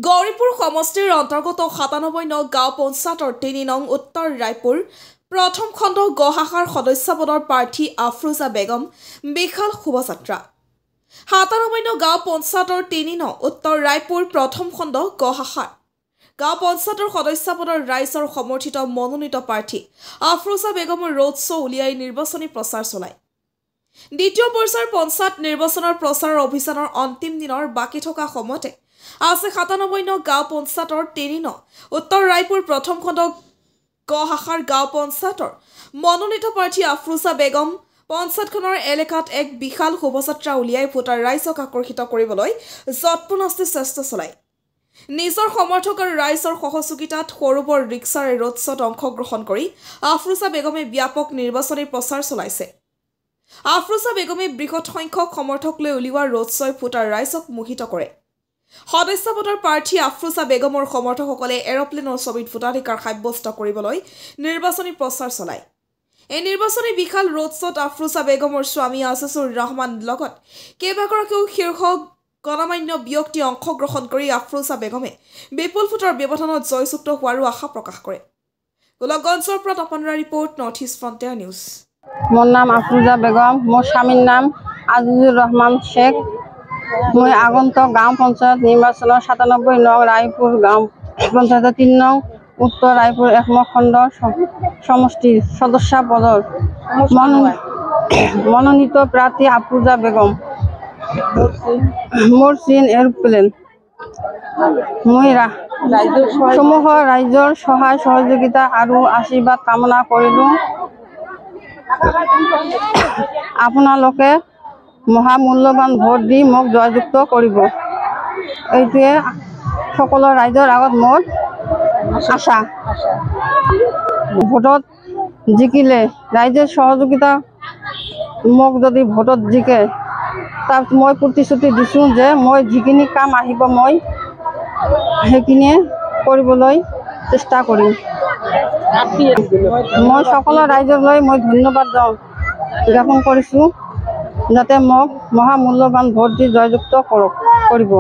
গৌৰীপুৰ সমষ্টিৰ অন্তৰ্গত ৯৭ নং গাঁও পঞ্চায়তৰ ৩ নং উত্তৰ ৰায়পুৰ প্ৰথম খণ্ড গ শাখাৰ সদস্য পদৰ প্ৰাৰ্থী আফৰোজা বেগম বিশাল শোভাযাত্ৰা ৯৭ নং গাঁও পঞ্চায়তৰ ৩ নং উত্তৰ ৰায়পুৰ প্ৰথম খণ্ড গ শাখাৰ গাঁও পঞ্চায়তৰ সদস্য পদৰ ৰাইজৰ সমৰ্থিত মনোনীত প্ৰাৰ্থী আফৰোজা বেগমৰ ৰোড শ্ব' উলিয়াই নিৰ্বাচনী প্ৰচাৰ চলায়। দ্বিতীয় পৰ্যায়ৰ পঞ্চায়ত নিৰ্বাচনৰ প্ৰচাৰ অভিযানৰ অন্তিম দিনৰ বাকী থকা সময়তে আছে ৯৭ নং গাঁও পঞ্চায়তৰ ৩ নং উত্তৰ ৰায়পুৰ প্ৰথম খণ্ড গ শাখাৰ গাঁও পঞ্চায়তৰ মনোনীত প্ৰাৰ্থী আফৰোজা বেগম পঞ্চায়তখনৰ এলেকাত এক বিশাল শোভাযাত্ৰা উলিয়াই ভোটাৰ ৰাইজক আকৰ্ষিত কৰিবলৈ যৎপৰোনাস্তি চেষ্টা চলায়। নিজৰ সমৰ্থক আৰু ৰাইজৰ সহযোগিতাত সৰুবৰ ৰিক্সাৰে ৰোড শ্ব'ত অংশগ্ৰহণ কৰি আফৰোজা বেগমে ব্যাপক নিৰ্বাচনী প্ৰচাৰ চলাইছে। আফৰোজা বেগমে বৃহৎ সংখ্যক সমৰ্থক লৈ উলিওৱা ৰোড শ্ব'ই ভোটাৰ ৰাইজক মোহিত কৰে। সদস্য পদৰ প্ৰাৰ্থী আফৰোজা বেগমৰ সমৰ্থকসকলে এৰোপ্লেনৰ ছবিত ভোটাধিকাৰ সাব্যস্ত কৰিবলৈ নিৰ্বাচনী প্ৰচাৰ চলায়। এই নিৰ্বাচনী বিশাল ৰোড শ্ব'ত আফৰোজা বেগমৰ স্বামী আজিজুৰ ৰহমান লগত কেইবাগৰাকীও শীৰ্ষ গণমান্য ব্যক্তি অংশগ্ৰহণ কৰি আফৰোজা বেগমে বিপুল ভোটৰ ব্যৱধানত জয়যুক্ত হোৱাৰো আশা প্ৰকাশ কৰে। গোলকগঞ্জৰ পৰা তপনৰা report north east frontier news. মোৰ নাম আফৰোজা বেগম, মোৰ স্বামীৰ নাম আজিজুৰ ৰহমান শেখ। মই আগন্তুক গাঁও পঞ্চায়ত নিৰ্বাচনৰ ৯৭ নং ৰায়পুৰ গাঁও পঞ্চায়তৰ ৩ নং উত্তৰ ৰায়পুৰ ১ নং খণ্ড সমষ্টিৰ সদস্য পদৰ মনোনীত প্ৰাৰ্থী আফৰোজা বেগম। মোৰ চিন এৰোপ্লেন। মই সমূহ ৰাইজৰ সহায় সহযোগিতা আৰু আশীৰ্বাদ কামনা কৰিলোঁ। আপোনালোকে মহামূল্যৱান ভোট দি মোক জয়যুক্ত কৰিব। এইটোৱে সকলো ৰাইজৰ আগত মোৰ আশা। ভোটত জিকিলে ৰাইজৰ সহযোগিতা মোক যদি ভোটত জিকে তাত মই প্ৰতিশ্ৰুতি দিছোঁ যে মই যিখিনি কাম আহিব মই সেইখিনিয়ে কৰিবলৈ চেষ্টা কৰিম। মই সকলো ৰাইজলৈ মই ধন্যবাদ জ্ঞাপন কৰিছোঁ যাতে মোক মহামূল্যৱান ভোট দি জয়যুক্ত কৰিব।